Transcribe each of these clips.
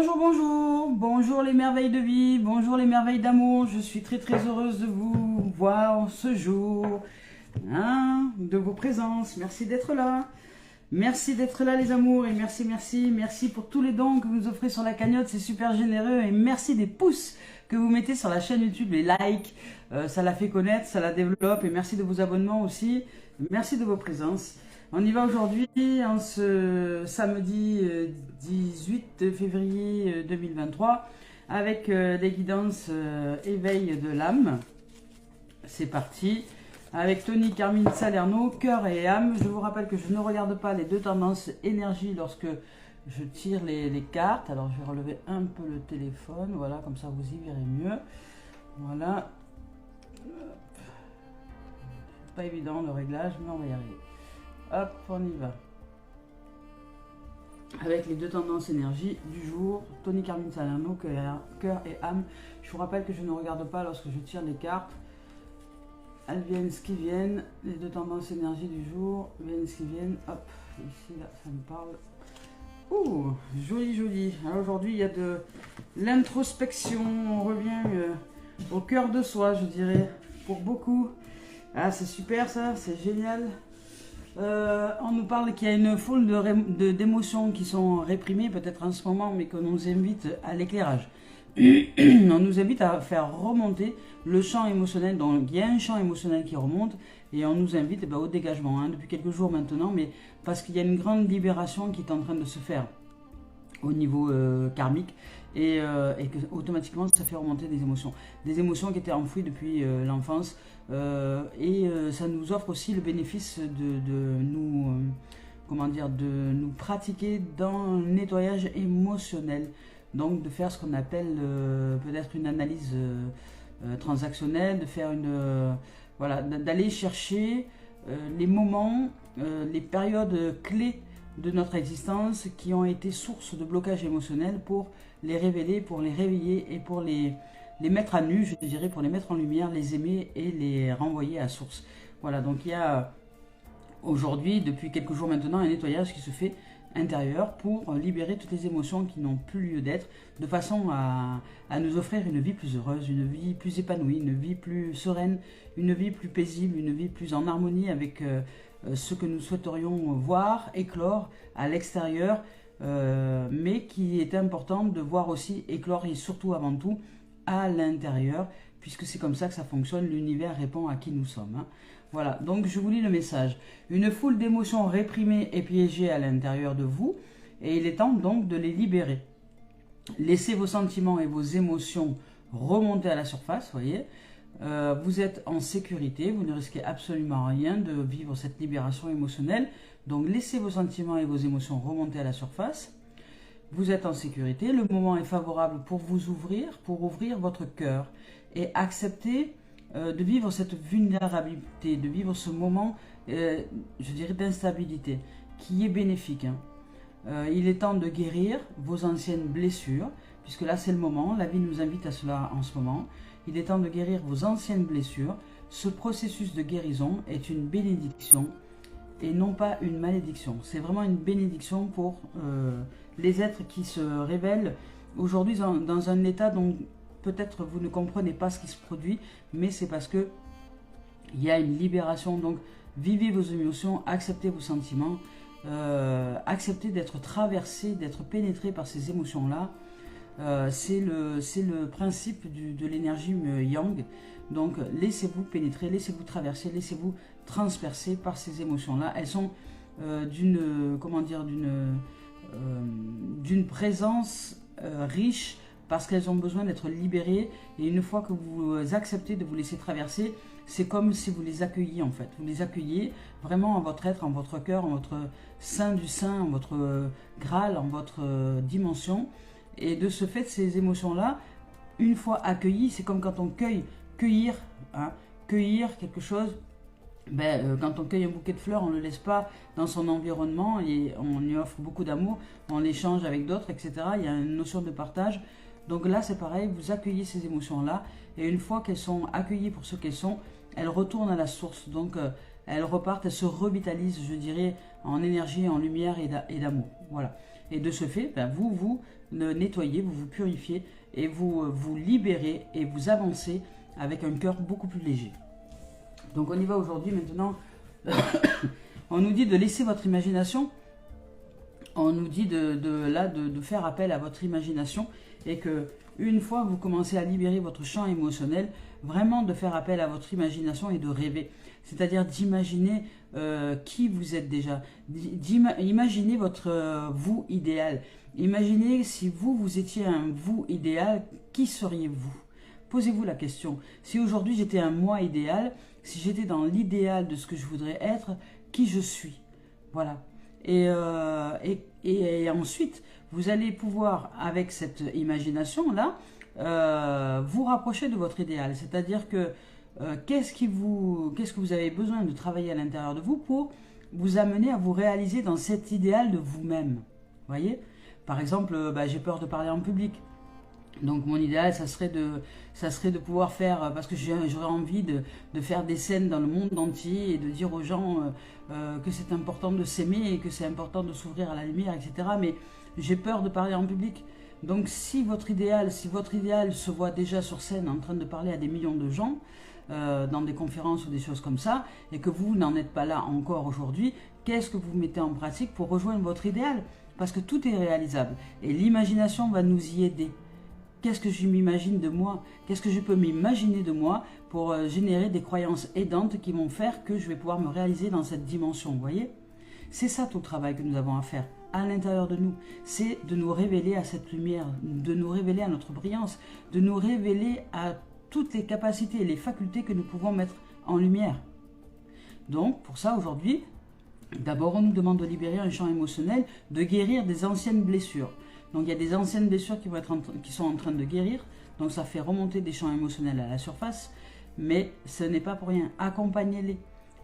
Bonjour, bonjour, bonjour les merveilles de vie, bonjour les merveilles d'amour. Je suis très très heureuse de vous voir ce jour, de vos présences. Merci d'être là. Merci d'être là les amours et merci pour tous les dons que vous offrez sur la cagnotte, c'est super généreux et merci des pouces que vous mettez sur la chaîne YouTube, les likes, ça la fait connaître, ça la développe et merci de vos abonnements aussi, merci de vos présences. On y va aujourd'hui, en ce samedi 18 février 2023, avec les guidances éveil de l'âme. C'est parti, avec Tony Carmine Salerno, cœur et âme. Je vous rappelle que je ne regarde pas les deux tendances énergie lorsque je tire les cartes. Alors je vais relever un peu le téléphone, voilà, comme ça vous y verrez mieux. Voilà. Pas évident le réglage, mais on va y arriver. Hop, on y va. Avec les deux tendances énergie du jour, Tony Carmine Salerno, cœur et âme. Je vous rappelle que je ne regarde pas lorsque je tire les cartes. Elles viennent ce qui viennent. Les deux tendances énergie du jour viennent ce qui viennent. Hop, ici, là, ça me parle. Ouh, joli, joli. Alors aujourd'hui, il y a de l'introspection. On revient au cœur de soi, je dirais, pour beaucoup. Ah, c'est super ça, c'est génial. On nous parle qu'il y a une foule d'émotions qui sont réprimées peut-être en ce moment, mais qu'on nous invite à l'éclairage. On nous invite à faire remonter le champ émotionnel. Donc il y a un champ émotionnel qui remonte et on nous invite au dégagement depuis quelques jours maintenant, mais parce qu'il y a une grande libération qui est en train de se faire au niveau karmique et que automatiquement ça fait remonter des émotions qui étaient enfouies depuis l'enfance et ça nous offre aussi le bénéfice de nous de nous pratiquer dans le nettoyage émotionnel, donc de faire ce qu'on appelle peut-être une analyse transactionnelle, de faire d'aller chercher les moments, les périodes clés de notre existence qui ont été source de blocage émotionnel pour les révéler, pour les réveiller et pour les mettre à nu, je dirais, pour les mettre en lumière, les aimer et les renvoyer à source. Voilà, donc il y a aujourd'hui, depuis quelques jours maintenant, un nettoyage qui se fait intérieur pour libérer toutes les émotions qui n'ont plus lieu d'être, de façon à nous offrir une vie plus heureuse, une vie plus épanouie, une vie plus sereine, une vie plus paisible, une vie plus en harmonie avec ce que nous souhaiterions voir éclore à l'extérieur, mais qui est important de voir aussi éclore et surtout avant tout à l'intérieur, puisque c'est comme ça que ça fonctionne, l'univers répond à qui nous sommes. Voilà, donc je vous lis le message. Une foule d'émotions réprimées et piégées à l'intérieur de vous, et il est temps donc de les libérer. Laissez vos sentiments et vos émotions remonter à la surface, voyez. Vous êtes en sécurité, vous ne risquez absolument rien de vivre cette libération émotionnelle. Donc laissez vos sentiments et vos émotions remonter à la surface. Vous êtes en sécurité, le moment est favorable pour vous ouvrir, pour ouvrir votre cœur et accepter de vivre cette vulnérabilité, de vivre ce moment, je dirais, d'instabilité qui est bénéfique. Il est temps de guérir vos anciennes blessures, puisque là c'est le moment, la vie nous invite à cela en ce moment. Il est temps de guérir vos anciennes blessures. Ce processus de guérison est une bénédiction et non pas une malédiction. C'est vraiment une bénédiction pour les êtres qui se révèlent aujourd'hui dans un état dont peut-être vous ne comprenez pas ce qui se produit, mais c'est parce que il y a une libération. Donc vivez vos émotions, acceptez vos sentiments, acceptez d'être traversé, d'être pénétré par ces émotions-là. C'est le principe de l'énergie yang. Donc laissez-vous pénétrer, laissez-vous traverser, laissez-vous transpercer par ces émotions-là. Elles sont d'une présence riche, parce qu'elles ont besoin d'être libérées. Et une fois que vous acceptez de vous laisser traverser, c'est comme si vous les accueilliez en fait. Vous les accueillez vraiment en votre être, en votre cœur, en votre sein du sein, en votre Graal, en votre dimension. Et de ce fait, ces émotions-là, une fois accueillies, c'est comme quand on cueillir quelque chose. Quand on cueille un bouquet de fleurs, on ne le laisse pas dans son environnement et on lui offre beaucoup d'amour, on l'échange avec d'autres, etc. Il y a une notion de partage. Donc là, c'est pareil, vous accueillez ces émotions-là et une fois qu'elles sont accueillies pour ce qu'elles sont, elles retournent à la source. Donc elles repartent, elles se revitalisent, je dirais, en énergie, en lumière et d'amour. Voilà. Et de ce fait, ben, vous vous nettoyez, vous vous purifiez et vous vous libérez et vous avancez avec un cœur beaucoup plus léger. Donc on y va aujourd'hui maintenant. On nous dit de laisser votre imagination. On nous dit de faire appel à votre imagination et que une fois que vous commencez à libérer votre champ émotionnel, vraiment de faire appel à votre imagination et de rêver. C'est-à-dire d'imaginer qui vous êtes déjà. Imaginez votre vous idéal. Imaginez si vous étiez un vous idéal, qui seriez-vous? Posez-vous la question. Si aujourd'hui j'étais un moi idéal, si j'étais dans l'idéal de ce que je voudrais être, qui je suis? Voilà. Et ensuite, vous allez pouvoir, avec cette imagination-là, vous rapprocher de votre idéal. C'est-à-dire que qu'est-ce que vous avez besoin de travailler à l'intérieur de vous pour vous amener à vous réaliser dans cet idéal de vous-même. Voyez? Par exemple, j'ai peur de parler en public. Donc mon idéal, ça serait de pouvoir faire, parce que j'aurais envie de faire des scènes dans le monde entier et de dire aux gens que c'est important de s'aimer et que c'est important de s'ouvrir à la lumière, etc. Mais j'ai peur de parler en public. Donc si votre idéal se voit déjà sur scène en train de parler à des millions de gens, dans des conférences ou des choses comme ça, et que vous n'en êtes pas là encore aujourd'hui, qu'est-ce que vous mettez en pratique pour rejoindre votre idéal? Parce que tout est réalisable. Et l'imagination va nous y aider. Qu'est-ce que je m'imagine de moi? Qu'est-ce que je peux m'imaginer de moi pour générer des croyances aidantes qui vont faire que je vais pouvoir me réaliser dans cette dimension, vous voyez? C'est ça tout le travail que nous avons à faire à l'intérieur de nous. C'est de nous révéler à cette lumière, de nous révéler à notre brillance, de nous révéler à toutes les capacités et les facultés que nous pouvons mettre en lumière. Donc, pour ça, aujourd'hui, d'abord, on nous demande de libérer un champ émotionnel, de guérir des anciennes blessures. Donc, il y a des anciennes blessures qui sont en train de guérir. Donc, ça fait remonter des champs émotionnels à la surface. Mais ce n'est pas pour rien. Accompagnez-les,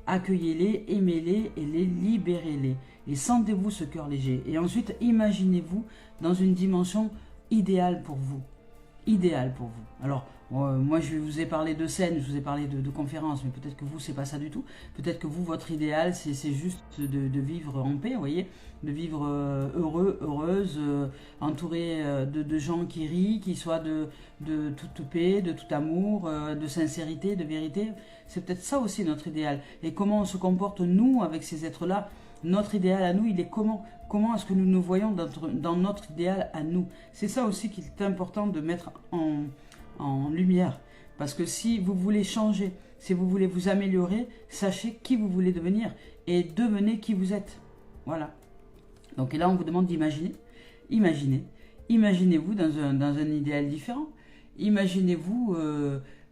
accueillez-les, aimez-les et les libérez-les. Et sentez-vous ce cœur léger. Et ensuite, imaginez-vous dans une dimension idéale pour vous. Idéale pour vous. Alors, moi, je vous ai parlé de scènes, je vous ai parlé de conférences, mais peut-être que vous, c'est pas ça du tout. Peut-être que vous, votre idéal, c'est juste de vivre en paix, vous voyez, de vivre heureux, heureuse, entouré de gens qui rient, qui soient de toute paix, de tout amour, de sincérité, de vérité. C'est peut-être ça aussi notre idéal. Et comment on se comporte, nous, avec ces êtres-là. Notre idéal à nous, il est comment? Comment est-ce que nous nous voyons dans notre idéal à nous? C'est ça aussi qu'il est important de mettre en lumière. Parce que si vous voulez changer, si vous voulez vous améliorer, sachez qui vous voulez devenir et devenez qui vous êtes. Voilà. Donc et là, on vous demande d'imaginer. Imaginez-vous dans un idéal différent. Imaginez-vous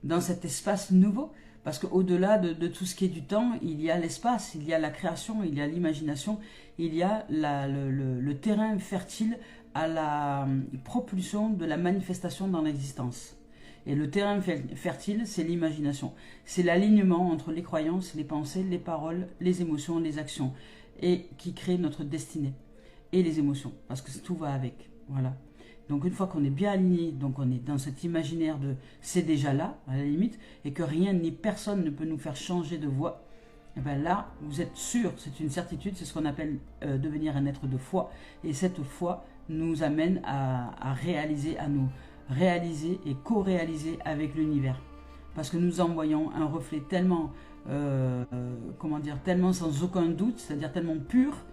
dans cet espace nouveau. Parce qu'au-delà de tout ce qui est du temps, il y a l'espace, il y a la création, il y a l'imagination, il y a le terrain fertile à la propulsion de la manifestation dans l'existence. Et le terrain fertile, c'est l'imagination. C'est l'alignement entre les croyances, les pensées, les paroles, les émotions, les actions. Et qui crée notre destinée. Et les émotions, parce que tout va avec. Voilà. Donc une fois qu'on est bien aligné, donc on est dans cet imaginaire de c'est déjà là, à la limite, et que rien ni personne ne peut nous faire changer de voie, et bien là, vous êtes sûr, c'est une certitude, c'est ce qu'on appelle devenir un être de foi. Et cette foi nous amène à réaliser, à nous réaliser et co-réaliser avec l'univers. Parce que nous envoyons un reflet tellement, tellement sans aucun doute, c'est-à-dire tellement pur,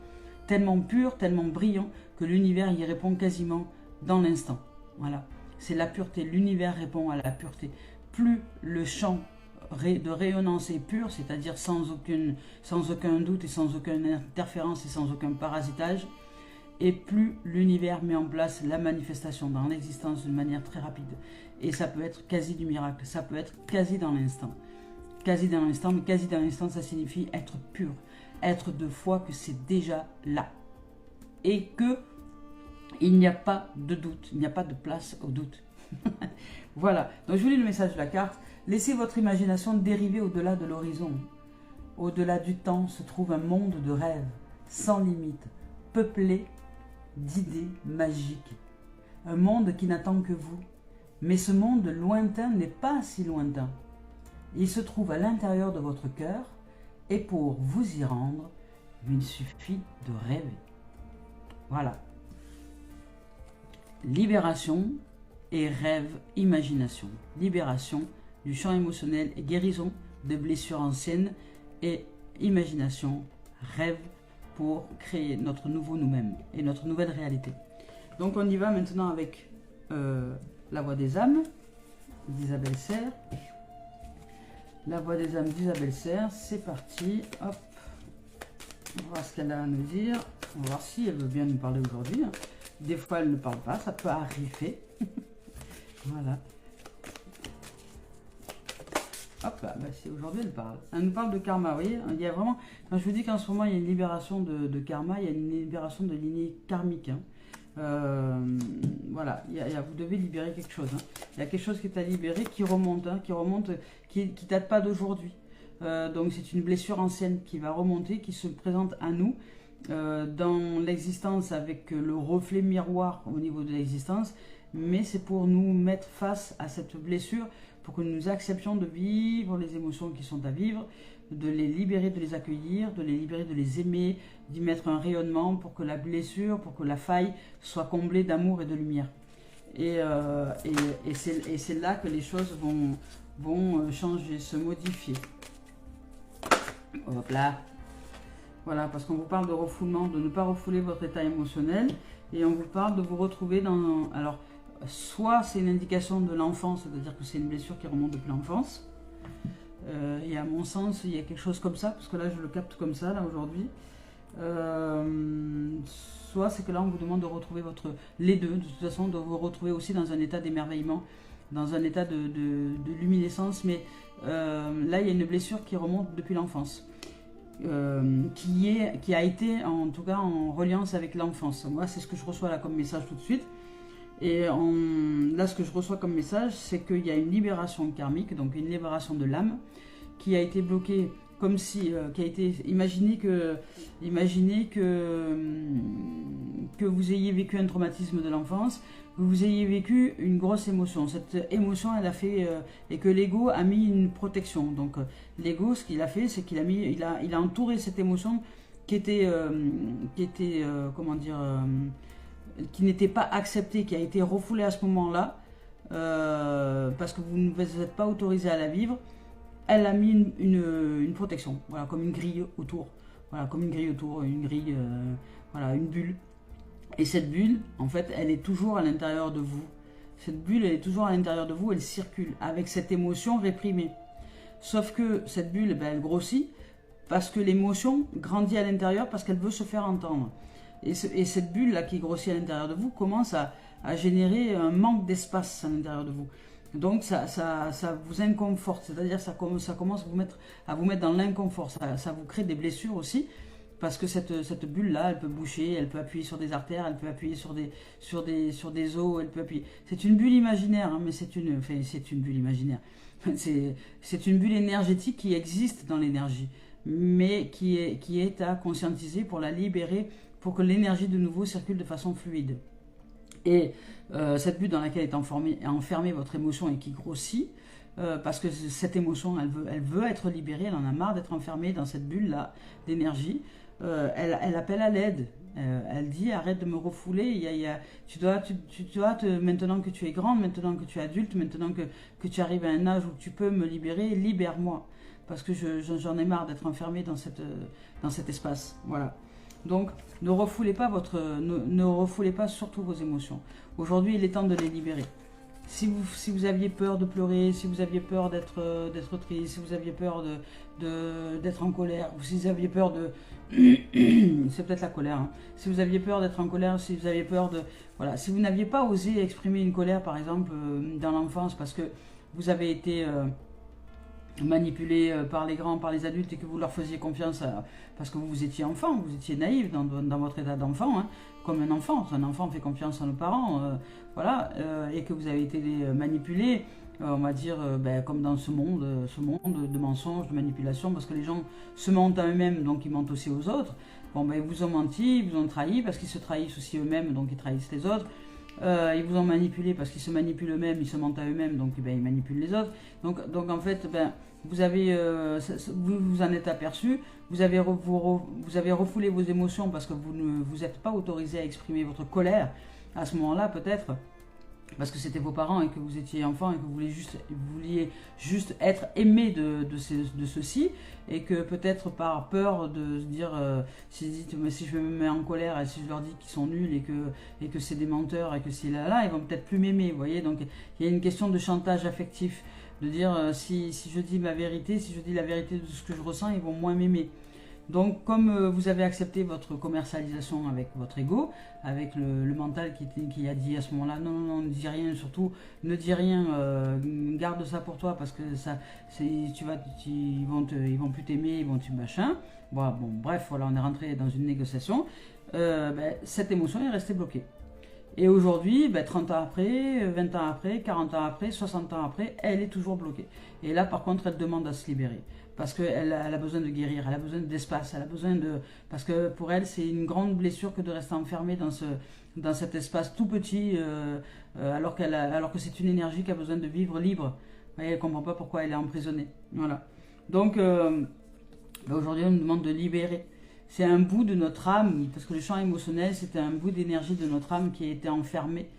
tellement brillant, que l'univers y répond quasiment dans l'instant. Voilà, c'est la pureté. L'univers répond à la pureté. Plus le champ de rayonnance est pur, c'est-à-dire sans aucun doute et sans aucune interférence et sans aucun parasitage, et plus l'univers met en place la manifestation dans l'existence d'une manière très rapide. Et ça peut être quasi du miracle, ça peut être quasi dans l'instant. Quasi dans l'instant, mais quasi dans l'instant, ça signifie être pur, être de foi que c'est déjà là. Et que il n'y a pas de doute, il n'y a pas de place au doute. Voilà, donc je vous lis le message de la carte. Laissez votre imagination dériver au-delà de l'horizon. Au-delà du temps se trouve un monde de rêves, sans limite, peuplé d'idées magiques. Un monde qui n'attend que vous. Mais ce monde lointain n'est pas si lointain. Il se trouve à l'intérieur de votre cœur, et pour vous y rendre, il suffit de rêver. Voilà. libération et rêve, imagination. Libération du champ émotionnel et guérison de blessures anciennes et imagination, rêve pour créer notre nouveau nous-mêmes et notre nouvelle réalité. Donc on y va maintenant avec la voix des âmes d'Isabelle Serre. La voix des âmes d'Isabelle Serre, c'est parti. Hop, on va voir ce qu'elle a à nous dire. On va voir si elle veut bien nous parler aujourd'hui. Des fois elle ne parle pas, ça peut arriver. Voilà. Hop là, bah si aujourd'hui elle parle. Elle nous parle de karma, vous voyez. Il y a vraiment, quand je vous dis qu'en ce moment il y a une libération de karma, il y a une libération de lignée karmique. Hein. Voilà, vous devez libérer quelque chose. Hein. Il y a quelque chose qui est à libérer, qui remonte, hein, qui date pas d'aujourd'hui. Donc c'est une blessure ancienne qui va remonter, qui se présente à nous dans l'existence avec le reflet miroir au niveau de l'existence. Mais c'est pour nous mettre face à cette blessure, pour que nous acceptions de vivre les émotions qui sont à vivre, de les libérer, de les accueillir, de les libérer, de les aimer, d'y mettre un rayonnement pour que la blessure, pour que la faille soit comblée d'amour et de lumière. Et c'est là que les choses vont changer, se modifier. Hop là. Voilà, parce qu'on vous parle de refoulement, de ne pas refouler votre état émotionnel, et on vous parle de vous retrouver dans... Alors, soit c'est une indication de l'enfance, c'est-à-dire que c'est une blessure qui remonte depuis l'enfance, et à mon sens, il y a quelque chose comme ça, parce que là, je le capte comme ça, là, aujourd'hui. Soit c'est que là, on vous demande de retrouver les deux, de toute façon, de vous retrouver aussi dans un état d'émerveillement, dans un état de luminescence, mais là, il y a une blessure qui remonte depuis l'enfance. Qui a été en tout cas en reliance avec l'enfance. Moi, c'est ce que je reçois là comme message tout de suite. Et là, ce que je reçois comme message, c'est qu'il y a une libération karmique, donc une libération de l'âme, qui a été bloquée comme si, qui a été, imaginez que vous ayez vécu un traumatisme de l'enfance, que vous ayez vécu une grosse émotion. Cette émotion, elle a fait, et que l'ego a mis une protection. Donc l'ego, ce qu'il a fait, c'est qu'il a mis, il a entouré cette émotion qui était comment dire, qui n'était pas acceptée, qui a été refoulée à ce moment-là, parce que vous ne vous êtes pas autorisé à la vivre. Elle a mis une protection, voilà, comme une grille autour, voilà, comme une grille autour, une grille, voilà, une bulle. Et cette bulle, en fait, elle est toujours à l'intérieur de vous. Cette bulle, elle est toujours à l'intérieur de vous, elle circule avec cette émotion réprimée. Sauf que cette bulle, ben, elle grossit parce que l'émotion grandit à l'intérieur, parce qu'elle veut se faire entendre. Et cette bulle-là qui grossit à l'intérieur de vous commence à générer un manque d'espace à l'intérieur de vous. Donc ça vous inconforte, c'est-à-dire ça commence à vous mettre dans l'inconfort, ça vous crée des blessures aussi, parce que cette bulle-là, elle peut boucher, elle peut appuyer sur des artères, elle peut appuyer sur des os, elle peut appuyer... C'est une bulle imaginaire, hein, mais c'est une bulle imaginaire. C'est une bulle énergétique qui existe dans l'énergie, mais qui est à conscientiser pour la libérer, pour que l'énergie de nouveau circule de façon fluide. Et cette bulle dans laquelle est enfermée votre émotion et qui grossit, parce que cette émotion, elle veut être libérée, elle en a marre d'être enfermée dans cette bulle-là d'énergie, elle appelle à l'aide, elle dit arrête de me refouler, tu dois maintenant que tu es grande, maintenant que tu es adulte, maintenant que tu arrives à un âge où tu peux me libérer, libère-moi, parce que j'en ai marre d'être enfermée dans cet espace, voilà. Donc, ne refoulez pas surtout vos émotions. Aujourd'hui, il est temps de les libérer. Si vous aviez peur de pleurer, si vous aviez peur d'être triste, si vous aviez peur d'être en colère, ou si vous aviez peur de... c'est peut-être la colère. Hein. Si vous aviez peur d'être en colère, si vous aviez peur de... Voilà. Si vous n'aviez pas osé exprimer une colère, par exemple, dans l'enfance, parce que vous avez été... manipulé par les grands, par les adultes, et que vous leur faisiez confiance parce que vous étiez enfant, vous étiez naïf dans votre état d'enfant, hein, comme un enfant fait confiance à nos parents, voilà, et que vous avez été manipulé, on va dire, comme dans ce monde de mensonges, de manipulation, parce que les gens se mentent à eux-mêmes, donc ils mentent aussi aux autres. Bon, ils vous ont menti, ils vous ont trahi, parce qu'ils se trahissent aussi eux-mêmes, donc ils trahissent les autres. Ils vous ont manipulé parce qu'ils se manipulent eux-mêmes, ils se mentent à eux-mêmes, donc ils manipulent les autres. Donc en fait, vous vous en êtes aperçu, vous avez refoulé vos émotions parce que vous ne vous êtes pas autorisé à exprimer votre colère, à ce moment-là peut-être, parce que c'était vos parents et que vous étiez enfant et que vous vouliez juste être aimé de ceux-ci, et que peut-être par peur de se dire, si je me mets en colère et si je leur dis qu'ils sont nuls et que c'est des menteurs et que c'est là, ils vont peut-être plus m'aimer, vous voyez. Donc il y a une question de chantage affectif, de dire si je dis ma vérité, si je dis la vérité de ce que je ressens, ils vont moins m'aimer. Donc, comme vous avez accepté votre commercialisation avec votre ego, avec le mental qui a dit à ce moment-là, non, non, non, ne dis rien, surtout, ne dis rien, garde ça pour toi, parce que ça, ils vont plus t'aimer, ils vont te machin. Bon, bref, voilà, on est rentré dans une négociation. Cette émotion est restée bloquée. Et aujourd'hui, 30 ans après, 20 ans après, 40 ans après, 60 ans après, elle est toujours bloquée. Et là, par contre, elle demande à se libérer. Parce qu'elle a besoin de guérir, elle a besoin d'espace, elle a besoin de... Parce que pour elle, c'est une grande blessure que de rester enfermée dans cet espace tout petit, alors que c'est une énergie qui a besoin de vivre libre. Vous voyez, elle ne comprend pas pourquoi elle est emprisonnée. Voilà. Donc, aujourd'hui, on nous demande de libérer. C'est un bout de notre âme, parce que le champ émotionnel, c'était un bout d'énergie de notre âme qui a été enfermé,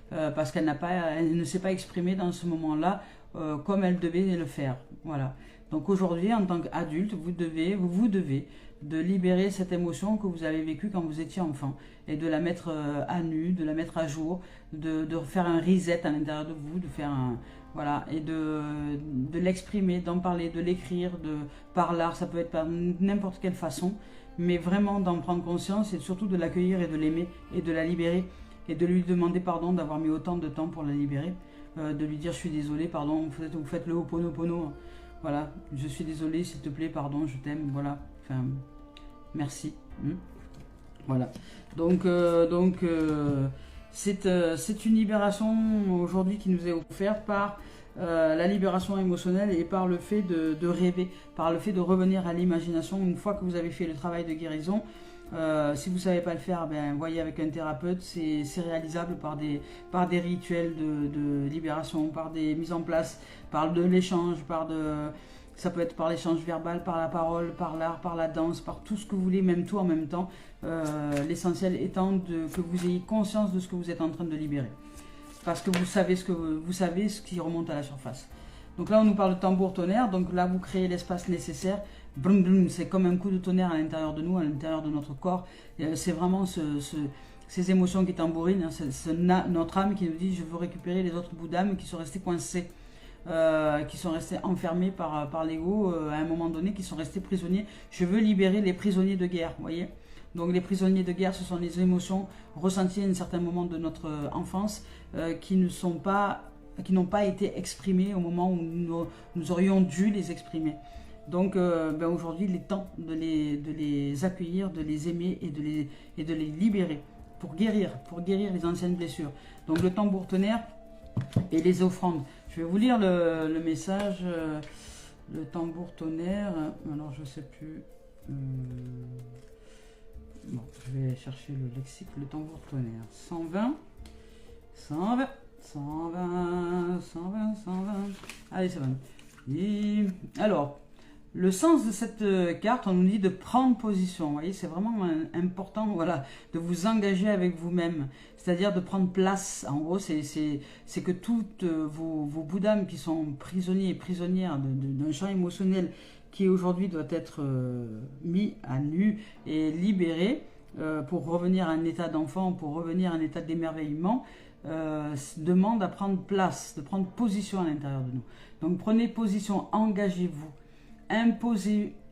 parce qu'elle ne s'est pas exprimée dans ce moment-là comme elle devait le faire. Voilà. Donc aujourd'hui, en tant qu'adulte, vous devez de libérer cette émotion que vous avez vécue quand vous étiez enfant, et de la mettre à nu, de la mettre à jour, de faire un reset à l'intérieur de vous, de faire un... Voilà, et de l'exprimer, d'en parler, de l'écrire, par l'art, ça peut être par n'importe quelle façon, mais vraiment d'en prendre conscience et surtout de l'accueillir et de l'aimer et de la libérer et de lui demander pardon d'avoir mis autant de temps pour la libérer, de lui dire je suis désolé, pardon, vous faites le Ho'oponopono, voilà, je suis désolé, s'il te plaît, pardon, je t'aime, voilà, enfin, merci. Voilà, donc c'est une libération aujourd'hui qui nous est offerte par la libération émotionnelle et par le fait de rêver, par le fait de revenir à l'imagination une fois que vous avez fait le travail de guérison. Si vous ne savez pas le faire, voyez avec un thérapeute, c'est réalisable par des rituels de libération, par des mises en place, par de l'échange, ça peut être par l'échange verbal, par la parole, par l'art, par la danse, par tout ce que vous voulez, même tout en même temps. L'essentiel étant que vous ayez conscience de ce que vous êtes en train de libérer. Parce que vous savez ce qui remonte à la surface. Donc là, on nous parle de tambour tonnerre. Donc là, vous créez l'espace nécessaire. Blum, blum, c'est comme un coup de tonnerre à l'intérieur de nous, à l'intérieur de notre corps. C'est vraiment ces émotions qui tambourinent. Hein, c'est notre âme qui nous dit « Je veux récupérer les autres bouts d'âme qui sont restés coincés. » Qui sont restés enfermés par l'ego à un moment donné, qui sont restés prisonniers. Je veux libérer les prisonniers de guerre, vous voyez. Donc les prisonniers de guerre, ce sont les émotions ressenties à un certain moment de notre enfance qui n'ont pas été exprimées au moment où nous aurions dû les exprimer. Donc aujourd'hui, il est temps de les accueillir, de les aimer et de les libérer pour guérir les anciennes blessures. Donc le tambour tonnerre et les offrandes. Je vais vous lire le message, le tambour tonnerre. Alors je sais plus. Bon, je vais chercher le lexique, le tambour tonnerre. 120, 120, 120, 120, 120. Allez, c'est bon. Et alors, le sens de cette carte, on nous dit de prendre position. Vous voyez, c'est vraiment important, voilà, de vous engager avec vous-même. C'est-à-dire de prendre place. En gros, c'est que toutes vos bouts d'âme qui sont prisonniers et prisonnières d'un champ émotionnel qui aujourd'hui doit être mis à nu et libéré pour revenir à un état d'enfant, pour revenir à un état d'émerveillement, demande à prendre place, de prendre position à l'intérieur de nous. Donc prenez position, engagez-vous,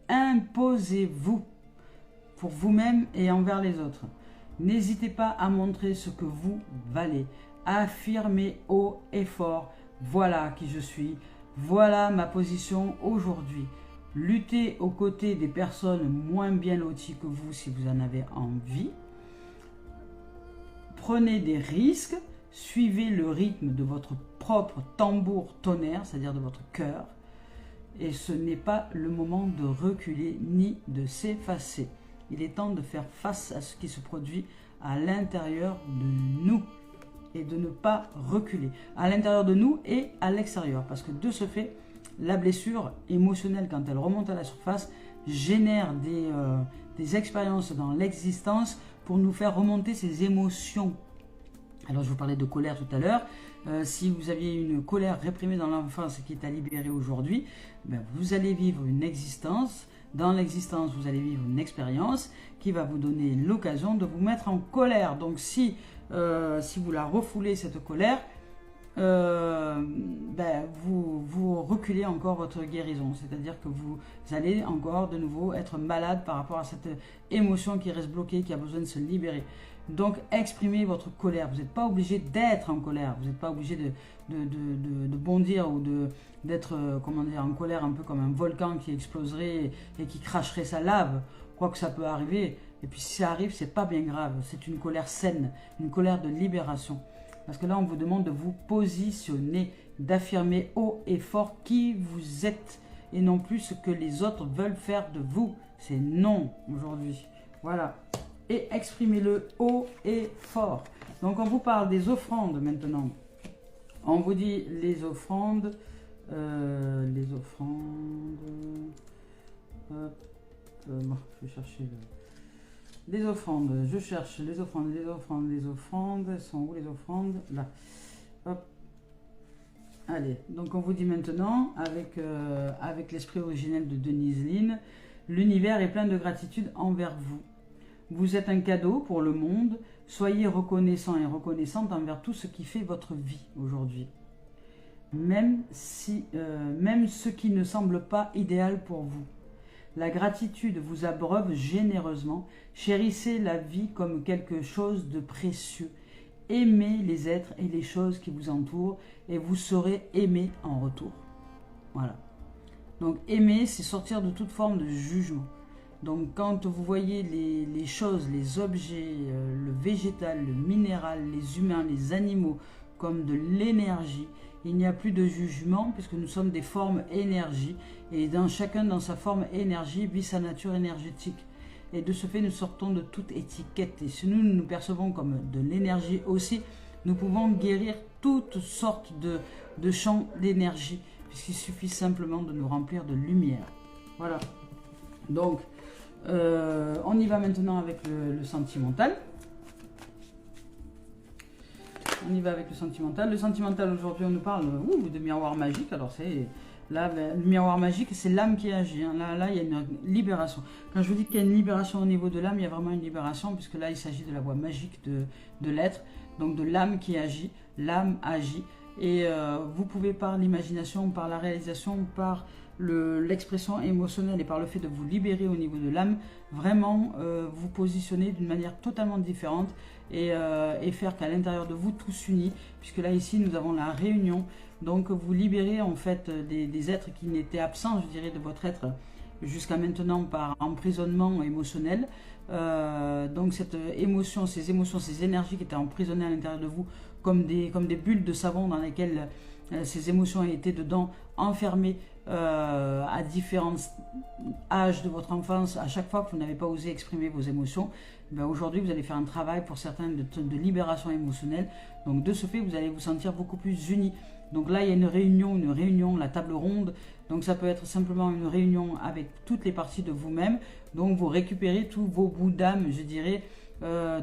imposez-vous pour vous-même et envers les autres. N'hésitez pas à montrer ce que vous valez. Affirmez haut et fort, voilà qui je suis, voilà ma position aujourd'hui. Luttez aux côtés des personnes moins bien loties que vous si vous en avez envie. Prenez des risques, suivez le rythme de votre propre tambour tonnerre, c'est-à-dire de votre cœur. Et ce n'est pas le moment de reculer ni de s'effacer. Il est temps de faire face à ce qui se produit à l'intérieur de nous et de ne pas reculer. À l'intérieur de nous et à l'extérieur. Parce que de ce fait, la blessure émotionnelle, quand elle remonte à la surface, génère des expériences dans l'existence pour nous faire remonter ces émotions. Alors je vous parlais de colère tout à l'heure. Si vous aviez une colère réprimée dans l'enfance qui est à libérer aujourd'hui, ben, vous allez vivre une existence. Dans l'existence, vous allez vivre une expérience qui va vous donner l'occasion de vous mettre en colère. Donc si vous la refoulez, cette colère, ben, vous reculez encore votre guérison. C'est-à-dire que vous allez encore de nouveau être malade par rapport à cette émotion qui reste bloquée, qui a besoin de se libérer. Donc exprimez votre colère. Vous n'êtes pas obligé d'être en colère. Vous n'êtes pas obligé de bondir ou d'être en colère, un peu comme un volcan qui exploserait et qui cracherait sa lave. Quoi que ça peut arriver. Et puis si ça arrive, c'est pas bien grave. C'est une colère saine, une colère de libération. Parce que là, on vous demande de vous positionner, d'affirmer haut et fort qui vous êtes et non plus ce que les autres veulent faire de vous. C'est non aujourd'hui. Voilà. Et exprimez-le haut et fort. Donc, on vous parle des offrandes maintenant. On vous dit les offrandes. Hop, bon, je vais chercher les offrandes. Je cherche les offrandes. Elles sont où les offrandes? Là. Hop. Allez, donc on vous dit maintenant, avec l'esprit originel de Denise Lynn, l'univers est plein de gratitude envers vous. Vous êtes un cadeau pour le monde. Soyez reconnaissant et reconnaissante envers tout ce qui fait votre vie aujourd'hui. Même ce qui ne semble pas idéal pour vous. La gratitude vous abreuve généreusement. Chérissez la vie comme quelque chose de précieux. Aimez les êtres et les choses qui vous entourent et vous serez aimé en retour. Voilà. Donc aimer, c'est sortir de toute forme de jugement. Donc quand vous voyez les choses, les objets, le végétal, le minéral, les humains, les animaux comme de l'énergie, il n'y a plus de jugement puisque nous sommes des formes énergie et chacun dans sa forme énergie vit sa nature énergétique. Et de ce fait, nous sortons de toute étiquette. Et si nous nous percevons comme de l'énergie aussi, nous pouvons guérir toutes sortes de champs d'énergie puisqu'il suffit simplement de nous remplir de lumière. Voilà. Donc, on y va maintenant avec le sentimental. On y va avec le sentimental. Le sentimental, aujourd'hui, on nous parle de miroir magique. Alors, c'est là, le miroir magique, c'est l'âme qui agit. Hein. Là, il y a une libération. Quand je vous dis qu'il y a une libération au niveau de l'âme, il y a vraiment une libération, puisque là, il s'agit de la voie magique de l'être, donc de l'âme qui agit. L'âme agit. Et vous pouvez, par l'imagination, par la réalisation, par l'expression émotionnelle et par le fait de vous libérer au niveau de l'âme, vraiment vous positionner d'une manière totalement différente et faire qu'à l'intérieur de vous tout s'unit, puisque là ici nous avons la réunion, donc vous libérez en fait des êtres qui n'étaient absents, je dirais, de votre être jusqu'à maintenant par emprisonnement émotionnel. Donc cette émotion, ces émotions, ces énergies qui étaient emprisonnées à l'intérieur de vous comme des bulles de savon dans lesquelles ces émotions étaient dedans, enfermées à différents âges de votre enfance. À chaque fois que vous n'avez pas osé exprimer vos émotions, ben aujourd'hui vous allez faire un travail pour certains de libération émotionnelle. Donc de ce fait, vous allez vous sentir beaucoup plus unis. Donc là, il y a une réunion, la table ronde. Donc ça peut être simplement une réunion avec toutes les parties de vous-même. Donc vous récupérez tous vos bouts d'âme, je dirais,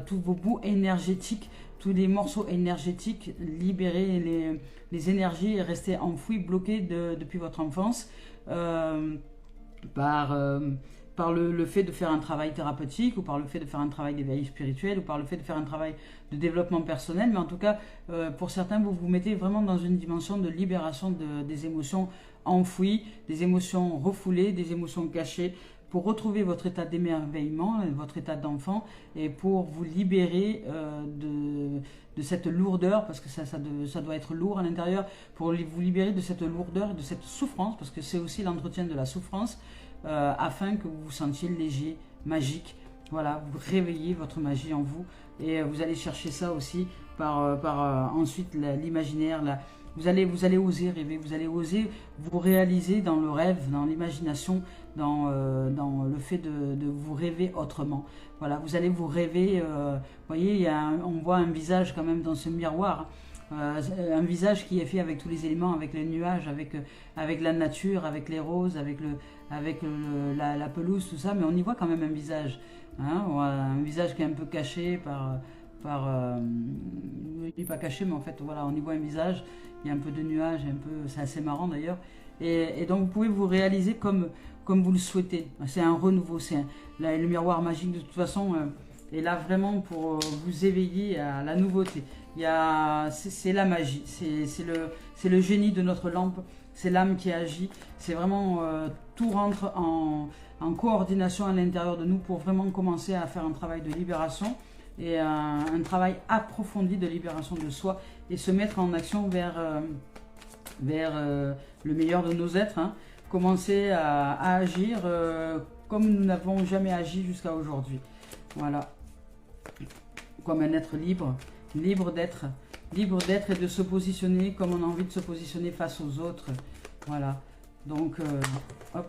tous vos bouts énergétiques, tous les morceaux énergétiques, libérer les énergies restées enfouies, bloquées depuis votre enfance par le fait de faire un travail thérapeutique ou par le fait de faire un travail d'éveil spirituel ou par le fait de faire un travail de développement personnel. Mais en tout cas, pour certains, vous vous mettez vraiment dans une dimension de libération des émotions enfouies, des émotions refoulées, des émotions cachées, pour retrouver votre état d'émerveillement, votre état d'enfant, et pour vous libérer de cette lourdeur, parce que ça doit être lourd à l'intérieur, pour vous libérer de cette lourdeur et de cette souffrance, parce que c'est aussi l'entretien de la souffrance, afin que vous vous sentiez léger, magique. Voilà, vous réveillez votre magie en vous, et vous allez chercher ça aussi par ensuite l'imaginaire, vous allez oser rêver, vous allez oser vous réaliser dans le rêve, dans l'imagination, dans le fait de vous rêver autrement. Voilà, vous allez vous rêver, vous voyez, on voit un visage quand même dans ce miroir, un visage qui est fait avec tous les éléments, avec les nuages, avec la nature, avec les roses, avec la pelouse, tout ça, mais on y voit quand même un visage, hein, un visage qui est un peu caché il n'est pas caché, mais en fait, voilà, on y voit un visage, il y a un peu de nuages, c'est assez marrant d'ailleurs. Et donc, vous pouvez vous réaliser comme vous le souhaitez. C'est un renouveau, le miroir magique de toute façon est là vraiment pour vous éveiller à la nouveauté. C'est la magie, c'est le génie de notre lampe, c'est l'âme qui agit, c'est vraiment tout rentre en coordination à l'intérieur de nous pour vraiment commencer à faire un travail de libération et un travail approfondi de libération de soi et se mettre en action vers le meilleur de nos êtres, hein. Commencer à agir comme nous n'avons jamais agi jusqu'à aujourd'hui. Voilà. Comme un être libre, libre d'être et de se positionner comme on a envie de se positionner face aux autres. Voilà. Donc, hop.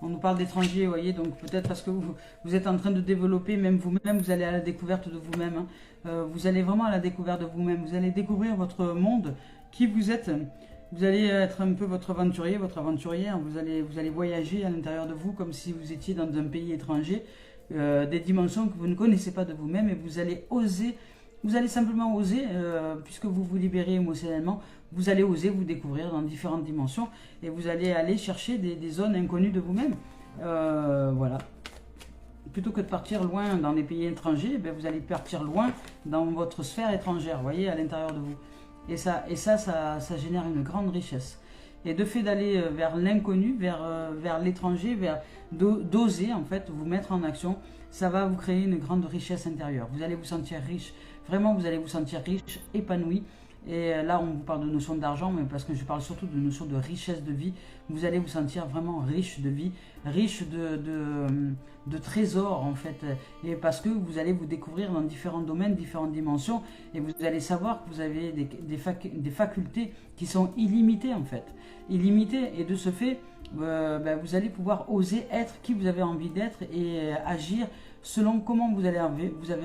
On nous parle d'étrangers, vous voyez, donc peut-être parce que vous êtes en train de développer, même vous-même, vous allez à la découverte de vous-même. Hein. Vous allez vraiment à la découverte de vous-même. Vous allez découvrir votre monde, qui vous êtes. Vous allez être un peu votre aventurier, votre aventurière. Vous allez voyager à l'intérieur de vous comme si vous étiez dans un pays étranger, des dimensions que vous ne connaissez pas de vous-même, et vous allez oser. Vous allez simplement oser, puisque vous vous libérez émotionnellement, vous allez oser vous découvrir dans différentes dimensions et vous allez aller chercher des zones inconnues de vous-même. Voilà. Plutôt que de partir loin dans les pays étrangers, ben vous allez partir loin dans votre sphère étrangère, vous voyez, à l'intérieur de vous. Et ça génère une grande richesse. Et de fait d'aller vers l'inconnu, vers l'étranger, d'oser en fait vous mettre en action, ça va vous créer une grande richesse intérieure. Vous allez vous sentir riche, vraiment vous allez vous sentir riche, épanoui. Et là on vous parle de notion d'argent, mais parce que je parle surtout de notion de richesse de vie. Vous allez vous sentir vraiment riche de vie, riche de trésors en fait. Et parce que vous allez vous découvrir dans différents domaines, différentes dimensions, et vous allez savoir que vous avez des facultés qui sont illimitées en fait. Illimitées, et de ce fait, vous allez pouvoir oser être qui vous avez envie d'être et agir selon comment vous avez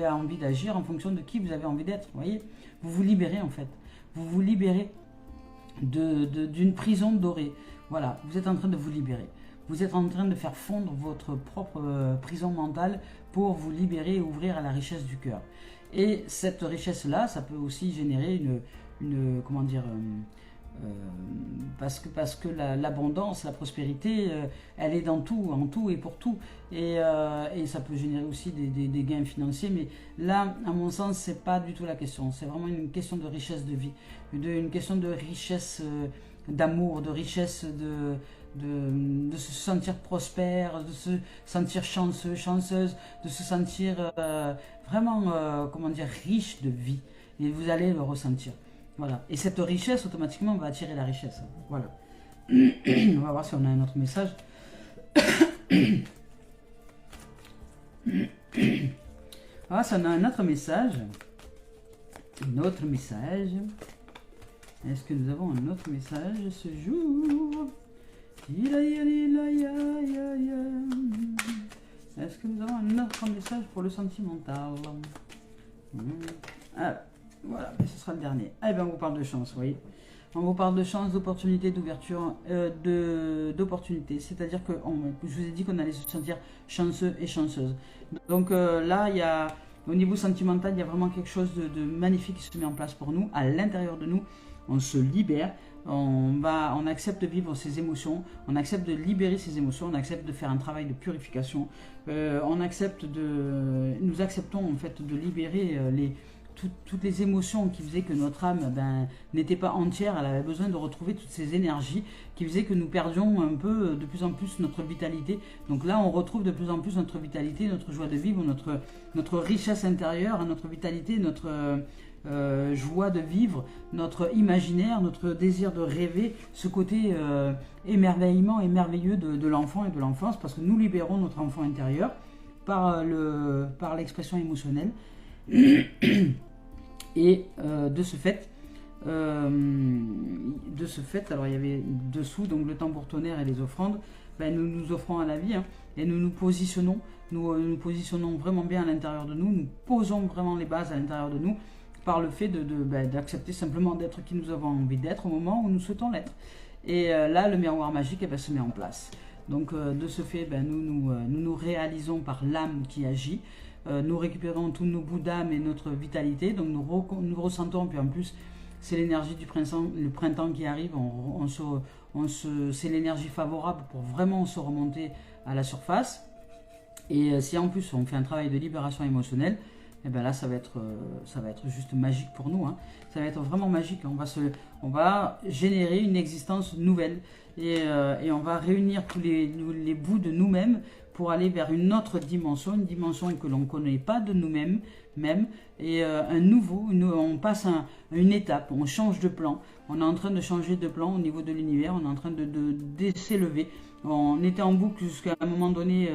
envie d'agir en fonction de qui vous avez envie d'être. Vous voyez, vous vous libérez en fait. Vous vous libérez d'une prison dorée. Voilà, vous êtes en train de vous libérer. Vous êtes en train de faire fondre votre propre prison mentale pour vous libérer et ouvrir à la richesse du cœur. Et cette richesse-là, ça peut aussi générer comment dire, parce que l'abondance, la prospérité, elle est dans tout, en tout et pour tout. Et ça peut générer aussi des gains financiers. Mais là, à mon sens, c'est pas du tout la question. C'est vraiment une question de richesse de vie, une question de richesse d'amour, de richesse de se sentir prospère, de se sentir chanceux, chanceuse, de se sentir vraiment, comment dire, riche de vie. Et vous allez le ressentir. Voilà. Et cette richesse, automatiquement, va attirer la richesse. Voilà. On va voir si on a un autre message. Ah, si on a un autre message. Un autre message. Est-ce que nous avons un autre message ce jour? Est-ce que nous avons un autre message pour le sentimental? Ah, voilà, et ce sera le dernier. Eh bien, on vous parle de chance, vous voyez. On vous parle de chance, d'opportunité, d'ouverture, d'opportunité. C'est-à-dire que je vous ai dit qu'on allait se sentir chanceux et chanceuse. Donc là, au niveau sentimental, il y a vraiment quelque chose de magnifique qui se met en place pour nous. À l'intérieur de nous, on se libère. On accepte de vivre ses émotions, on accepte de libérer ses émotions, on accepte de faire un travail de purification, nous acceptons en fait de libérer toutes les émotions qui faisaient que notre âme n'était pas entière. Elle avait besoin de retrouver toutes ces énergies qui faisaient que nous perdions un peu de plus en plus notre vitalité. Donc là on retrouve de plus en plus notre vitalité, notre joie de vivre, notre richesse intérieure, notre vitalité, notre joie de vivre, notre imaginaire, notre désir de rêver, ce côté émerveillement et merveilleux de l'enfant et de l'enfance, parce que nous libérons notre enfant intérieur par l'expression émotionnelle. Et de ce fait, alors il y avait dessous donc le tambour tonnerre et les offrandes. Nous nous offrons à la vie, hein, et nous nous positionnons vraiment bien à l'intérieur de nous. Nous posons vraiment les bases à l'intérieur de nous par le fait d'accepter simplement d'être qui nous avons envie d'être au moment où nous souhaitons l'être. Et là, le miroir magique se met en place. Donc de ce fait, nous réalisons par l'âme qui agit, nous récupérons tous nos bouts d'âme et notre vitalité, donc nous ressentons, puis en plus c'est l'énergie du printemps, le printemps qui arrive, c'est l'énergie favorable pour vraiment se remonter à la surface. Et si en plus on fait un travail de libération émotionnelle, et bien là ça va être juste magique pour nous, hein. Ça va être vraiment magique. On va générer une existence nouvelle et on va réunir tous les bouts de nous-mêmes pour aller vers une autre dimension, une dimension que l'on ne connaît pas de nous-mêmes, et on passe une étape, on change de plan. On est en train de changer de plan au niveau de l'univers, on est en train de s'élever. On était en boucle jusqu'à un moment donné,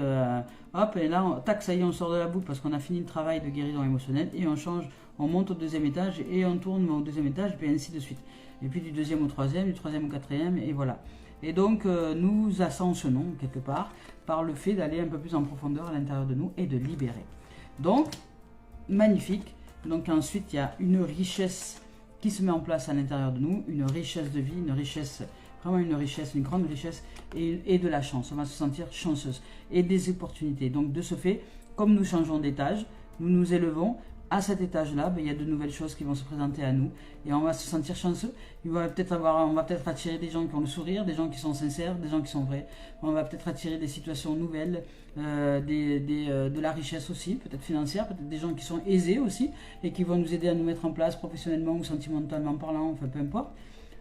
hop, et là, tac, ça y est, on sort de la boucle parce qu'on a fini le travail de guérison émotionnelle et on change, on monte au deuxième étage et on tourne au deuxième étage, et ainsi de suite. Et puis du deuxième au troisième, du troisième au quatrième, et voilà. Et donc, nous ascensionnons quelque part par le fait d'aller un peu plus en profondeur à l'intérieur de nous et de libérer. Donc, magnifique. Donc ensuite, il y a une richesse qui se met en place à l'intérieur de nous, une richesse de vie, une richesse, vraiment une richesse, une grande richesse et de la chance. On va se sentir chanceuse et des opportunités. Donc de ce fait, comme nous changeons d'étage, nous nous élevons à cet étage-là, il y a de nouvelles choses qui vont se présenter à nous et on va se sentir chanceux. On va peut-être attirer des gens qui ont le sourire, des gens qui sont sincères, des gens qui sont vrais. On va peut-être attirer des situations nouvelles, de la richesse aussi, peut-être financière, peut-être des gens qui sont aisés aussi et qui vont nous aider à nous mettre en place professionnellement ou sentimentalement parlant, enfin peu importe.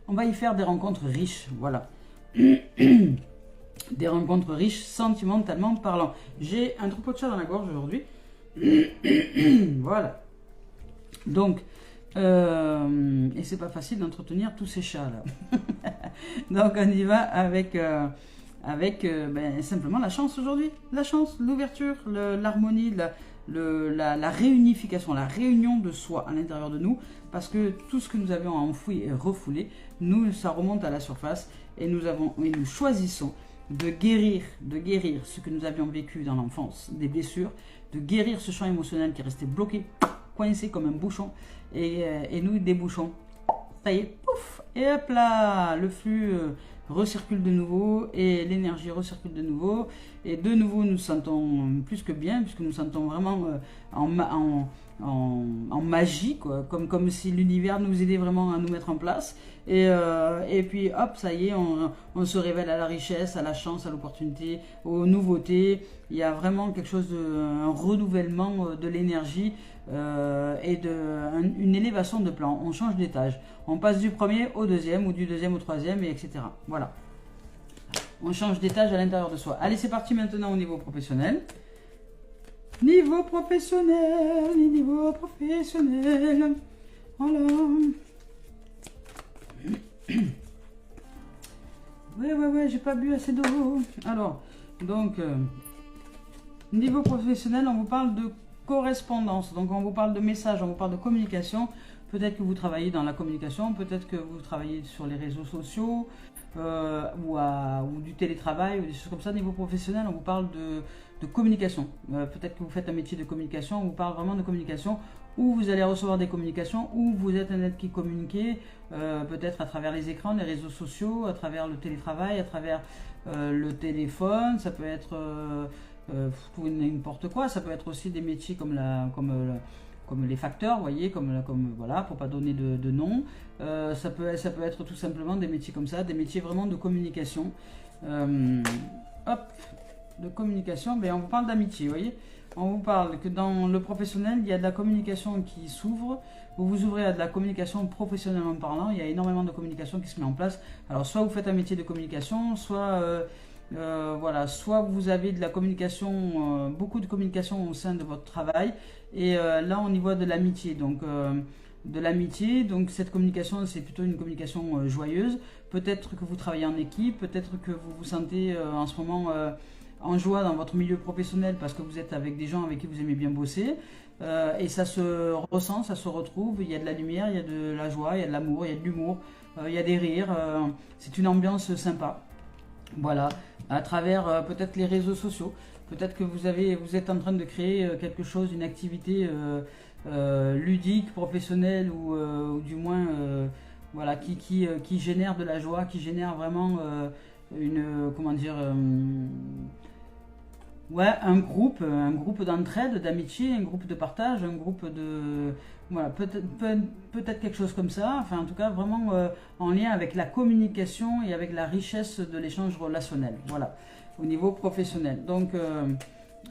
On va y faire des rencontres riches, voilà. Des rencontres riches sentimentalement parlant. J'ai un troupeau de chat dans la gorge aujourd'hui. Voilà. Donc, et c'est pas facile d'entretenir tous ces chats là. Donc on y va avec simplement la chance aujourd'hui. La chance, l'ouverture, l'harmonie, la réunification, la réunion de soi à l'intérieur de nous. Parce que tout ce que nous avions enfoui et refoulé, ça remonte à la surface et nous choisissons de guérir ce que nous avions vécu dans l'enfance, des blessures, de guérir ce champ émotionnel qui est resté bloqué, coincé comme un bouchon, et nous débouchons. Ça y est, pouf, et hop là, le flux recircule de nouveau, et l'énergie recircule de nouveau, et de nouveau nous sentons plus que bien, puisque nous sentons vraiment en magie, quoi, comme si l'univers nous aidait vraiment à nous mettre en place. Et puis hop, ça y est, on se révèle à la richesse, à la chance, à l'opportunité, aux nouveautés. Il y a vraiment quelque chose un renouvellement de l'énergie et une élévation de plan. On change d'étage. On passe du premier au deuxième, ou du deuxième au troisième, et etc. Voilà. On change d'étage à l'intérieur de soi. Allez, c'est parti maintenant au niveau professionnel. Niveau professionnel. Voilà. Ouais, j'ai pas bu assez d'eau. Alors, donc, niveau professionnel, on vous parle de correspondance. Donc, on vous parle de messages, on vous parle de communication. Peut-être que vous travaillez dans la communication, peut-être que vous travaillez sur les réseaux sociaux, ou du télétravail, ou des choses comme ça. Niveau professionnel, on vous parle de communication. Peut-être que vous faites un métier de communication, on vous parle vraiment de communication, où vous allez recevoir des communications, où vous êtes un être qui communique, peut-être à travers les écrans, les réseaux sociaux, à travers le télétravail, à travers le téléphone. Ça peut être pour n'importe quoi. Ça peut être aussi des métiers comme les facteurs, vous voyez, voilà, pour pas donner de nom. Ça peut être tout simplement des métiers comme ça, des métiers vraiment de communication. Hop, de communication, on vous parle d'amitié, vous voyez. On vous parle que dans le professionnel, il y a de la communication qui s'ouvre. Vous vous ouvrez à de la communication professionnellement parlant. Il y a énormément de communication qui se met en place. Alors, soit vous faites un métier de communication, soit soit vous avez de la communication, beaucoup de communication au sein de votre travail. Et là, on y voit de l'amitié. Donc, donc cette communication, c'est plutôt une communication joyeuse. Peut-être que vous travaillez en équipe, peut-être que vous vous sentez en ce moment en joie dans votre milieu professionnel parce que vous êtes avec des gens avec qui vous aimez bien bosser. Et ça se ressent, ça se retrouve. Il y a de la lumière, il y a de la joie, il y a de l'amour, il y a de l'humour, il y a des rires. C'est une ambiance sympa. Voilà, à travers peut-être les réseaux sociaux. Peut-être que vous êtes en train de créer quelque chose, une activité ludique, professionnelle ou du moins voilà, qui génère de la joie, qui génère vraiment Ouais, un groupe d'entraide, d'amitié, un groupe de partage, un groupe de... Voilà, peut-être quelque chose comme ça. Enfin, en tout cas, vraiment en lien avec la communication et avec la richesse de l'échange relationnel. Voilà, au niveau professionnel. Donc,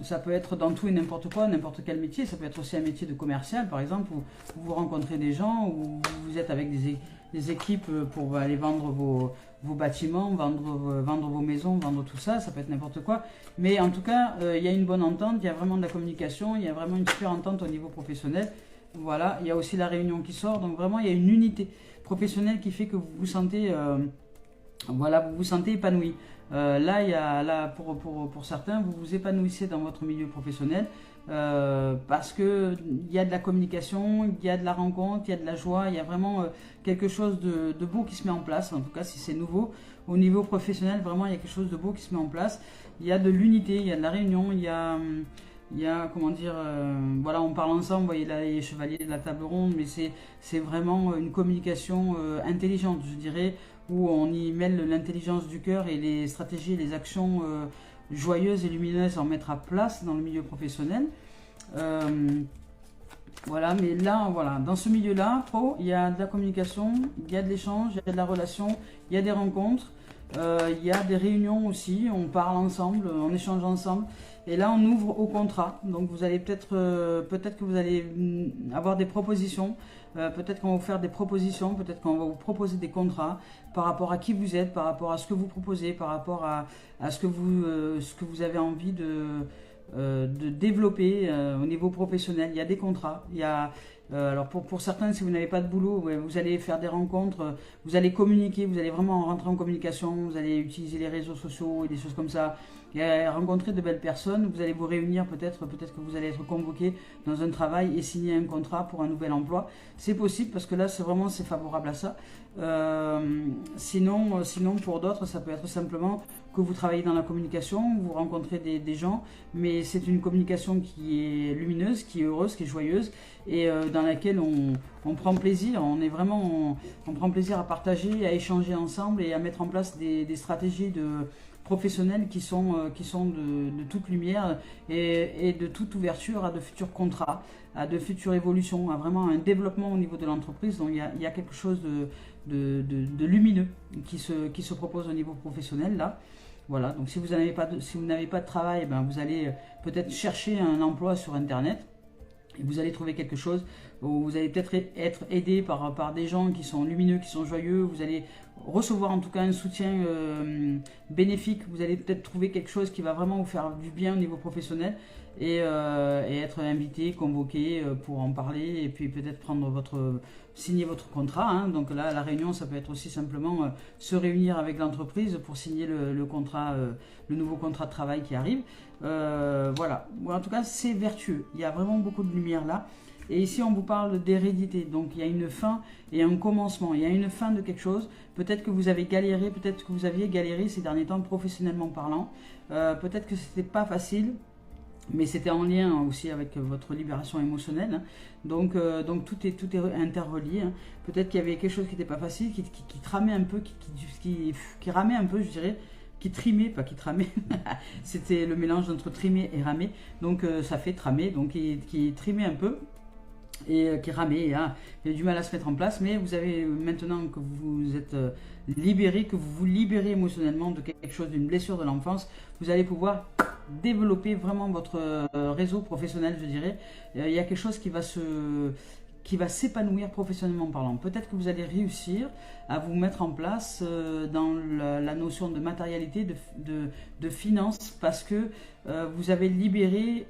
ça peut être dans tout et n'importe quoi, n'importe quel métier. Ça peut être aussi un métier de commercial, par exemple, où vous rencontrez des gens, où vous êtes avec des équipes pour aller vendre vos bâtiments, vendre vos maisons, vendre tout ça. Ça peut être n'importe quoi. Mais en tout cas, il y a une bonne entente, il y a vraiment de la communication, il y a vraiment une super entente au niveau professionnel. Voilà, il y a aussi la réunion qui sort. Donc vraiment, il y a une unité professionnelle qui fait que vous vous sentez... voilà, vous vous sentez épanoui. Là, pour certains, vous vous épanouissez dans votre milieu professionnel parce que il y a de la communication, il y a de la rencontre, il y a de la joie, il y a vraiment quelque chose de beau qui se met en place. En tout cas, si c'est nouveau, au niveau professionnel, vraiment, il y a quelque chose de beau qui se met en place. Il y a de l'unité, il y a de la réunion, il y a comment dire, voilà, on parle ensemble, vous voyez là les chevaliers de la table ronde, mais c'est vraiment une communication intelligente, je dirais, où on y mêle l'intelligence du cœur et les stratégies et les actions joyeuses et lumineuses à en mettre à place dans le milieu professionnel. Euh, voilà, mais là, voilà, dans ce milieu-là, pro, il y a de la communication, il y a de l'échange, il y a de la relation, il y a des rencontres, il y a des réunions aussi, on parle ensemble, on échange ensemble. Et là, on ouvre au contrat. Donc, vous allez peut-être que vous allez avoir des propositions. Peut-être qu'on va vous faire des propositions. Peut-être qu'on va vous proposer des contrats par rapport à qui vous êtes, par rapport à ce que vous proposez, par rapport à ce que vous avez envie de développer au niveau professionnel. Il y a des contrats. Il y a, alors pour certains, si vous n'avez pas de boulot, ouais, vous allez faire des rencontres, vous allez communiquer, vous allez vraiment rentrer en communication, vous allez utiliser les réseaux sociaux et des choses comme ça, et rencontrer de belles personnes, vous allez vous réunir peut-être que vous allez être convoqué dans un travail et signer un contrat pour un nouvel emploi. C'est possible parce que là, c'est favorable à ça. Sinon, pour d'autres, ça peut être simplement que vous travaillez dans la communication, vous rencontrez des gens, mais c'est une communication qui est lumineuse, qui est heureuse, qui est joyeuse, et dans laquelle on prend plaisir, on prend plaisir à partager, à échanger ensemble et à mettre en place des stratégies professionnelles qui sont de toute lumière et de toute ouverture à de futurs contrats, à de futures évolutions, à vraiment un développement au niveau de l'entreprise. Donc il y a quelque chose de lumineux qui se propose au niveau professionnel là. Voilà, donc si vous n'avez pas de travail, ben vous allez peut-être chercher un emploi sur Internet et vous allez trouver quelque chose, où vous allez peut-être être aidé par des gens qui sont lumineux, qui sont joyeux, vous allez recevoir en tout cas un soutien bénéfique, vous allez peut-être trouver quelque chose qui va vraiment vous faire du bien au niveau professionnel et être invité, convoqué pour en parler et puis peut-être signer votre contrat. Hein. Donc là, la réunion, ça peut être aussi simplement se réunir avec l'entreprise pour signer le contrat, le nouveau contrat de travail qui arrive. Voilà. En tout cas, c'est vertueux. Il y a vraiment beaucoup de lumière là. Et ici, on vous parle d'hérédité. Donc, il y a une fin et un commencement. Il y a une fin de quelque chose. Peut-être que vous avez galéré, peut-être que vous aviez galéré ces derniers temps, professionnellement parlant. Peut-être que c'était pas facile, mais c'était en lien aussi avec votre libération émotionnelle. Hein. Donc tout est interrelié. Hein. Peut-être qu'il y avait quelque chose qui n'était pas facile, qui tramait un peu, qui ramait un peu, je dirais. Qui trimait, pas qui tramait. C'était le mélange entre trimer et ramer. Donc ça fait tramer, donc qui trimait un peu. Et qui ramait, hein. Il a du mal à se mettre en place, mais vous avez maintenant que vous êtes libéré, que vous vous libérez émotionnellement de quelque chose, d'une blessure de l'enfance, vous allez pouvoir développer vraiment votre réseau professionnel, je dirais. Il y a quelque chose qui va s'épanouir professionnellement parlant. Peut-être que vous allez réussir à vous mettre en place dans la notion de matérialité, de finance, parce que vous avez libéré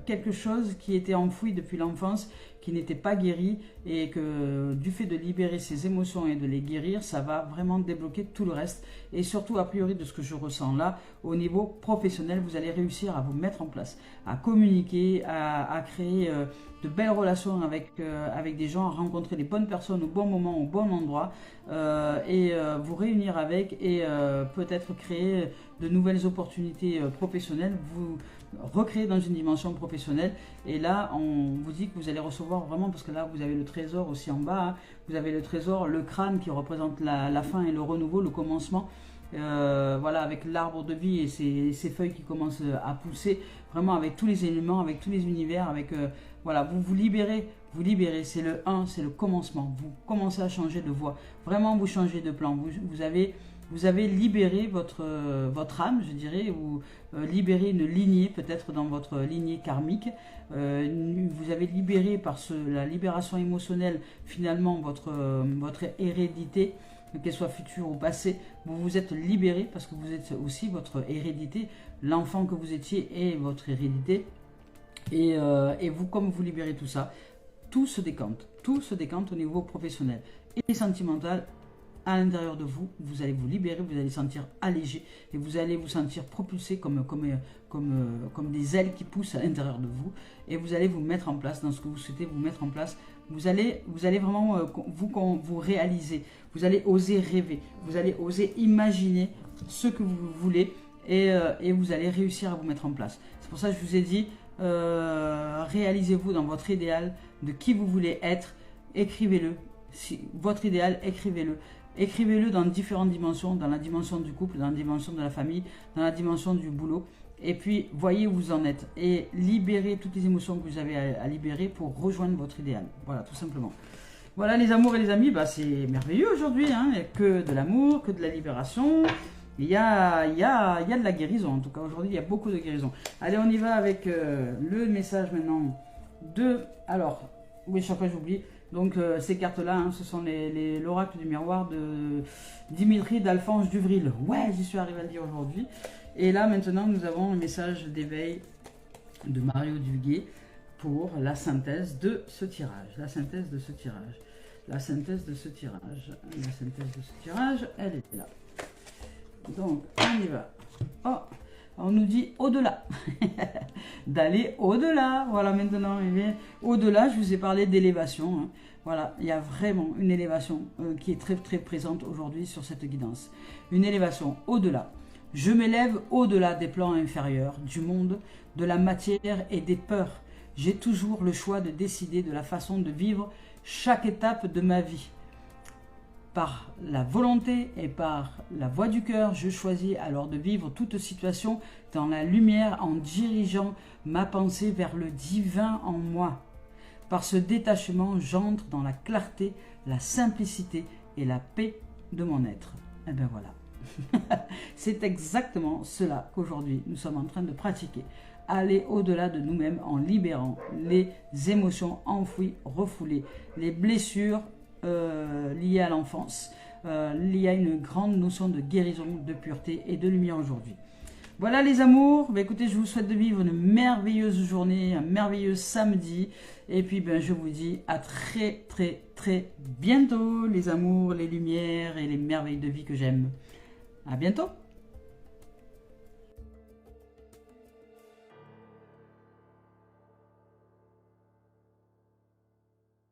quelque chose qui était enfoui depuis l'enfance, qui n'était pas guéri, et que du fait de libérer ces émotions et de les guérir, ça va vraiment débloquer tout le reste. Et surtout, a priori, de ce que je ressens là, au niveau professionnel, vous allez réussir à vous mettre en place, à communiquer, à créer de belles relations avec des gens, à rencontrer les bonnes personnes au bon moment, au bon endroit, et vous réunir avec et peut-être créer de nouvelles opportunités professionnelles, vous recréer dans une dimension professionnelle. Et là, on vous dit que vous allez recevoir vraiment, parce que là, vous avez le trésor aussi en bas, hein, vous avez le trésor, le crâne qui représente la fin et le renouveau, le commencement. voilà, avec l'arbre de vie et ses feuilles qui commencent à pousser, vraiment avec tous les éléments, avec tous les univers, avec voilà, vous libérez, c'est le 1, c'est le commencement, vous commencez à changer de voie, vraiment vous changez de plan, vous avez libéré votre âme, je dirais, ou libéré une lignée, peut-être dans votre lignée karmique. Vous avez libéré par la libération émotionnelle, finalement, votre hérédité, qu'elle soit future ou passée. Vous vous êtes libéré parce que vous êtes aussi votre hérédité, l'enfant que vous étiez est votre hérédité. Et vous, comme vous libérez tout ça, tout se décante au niveau professionnel et sentimental. À l'intérieur de vous, vous allez vous libérer, vous allez sentir allégé et vous allez vous sentir propulsé comme des ailes qui poussent à l'intérieur de vous et vous allez vous mettre en place dans ce que vous souhaitez vous mettre en place. Vous allez vraiment vous réaliser, vous allez oser rêver, vous allez oser imaginer ce que vous voulez et vous allez réussir à vous mettre en place. C'est pour ça que je vous ai dit, réalisez-vous dans votre idéal de qui vous voulez être, écrivez-le, votre idéal, écrivez-le. Écrivez-le dans différentes dimensions, dans la dimension du couple, dans la dimension de la famille, dans la dimension du boulot. Et puis, voyez où vous en êtes. Et libérez toutes les émotions que vous avez à libérer pour rejoindre votre idéal. Voilà, tout simplement. Voilà les amours et les amis, bah, c'est merveilleux aujourd'hui. Hein. Il n'y a que de l'amour, que de la libération. Il y a de la guérison. En tout cas, aujourd'hui, il y a beaucoup de guérison. Allez, on y va avec le message maintenant de... Alors, oui, chaque fois j'oublie. Donc ces cartes-là, hein, ce sont l'oracle du miroir de Dimitri d'Alphonse Duvril. Ouais, j'y suis arrivé à le dire aujourd'hui. Et là, maintenant, nous avons un message d'éveil de Mario Duguay pour la synthèse de ce tirage. La synthèse de ce tirage. La synthèse de ce tirage. La synthèse de ce tirage, elle est là. Donc, on y va. Oh, on nous dit au-delà. D'aller au-delà. Voilà, maintenant, au-delà, je vous ai parlé d'élévation. Hein. Voilà, il y a vraiment une élévation qui est très, très présente aujourd'hui sur cette guidance. Une élévation au-delà. Je m'élève au-delà des plans inférieurs, du monde, de la matière et des peurs. J'ai toujours le choix de décider de la façon de vivre chaque étape de ma vie. Par la volonté et par la voix du cœur, je choisis alors de vivre toute situation dans la lumière en dirigeant ma pensée vers le divin en moi. Par ce détachement, j'entre dans la clarté, la simplicité et la paix de mon être. Et bien voilà. C'est exactement cela qu'aujourd'hui nous sommes en train de pratiquer. Aller au-delà de nous-mêmes en libérant les émotions enfouies, refoulées, les blessures liées à l'enfance. Il y a une grande notion de guérison, de pureté et de lumière aujourd'hui. Voilà les amours, bah, écoutez, je vous souhaite de vivre une merveilleuse journée, un merveilleux samedi. Et puis ben, je vous dis à très très très bientôt les amours, les lumières et les merveilles de vie que j'aime. À bientôt.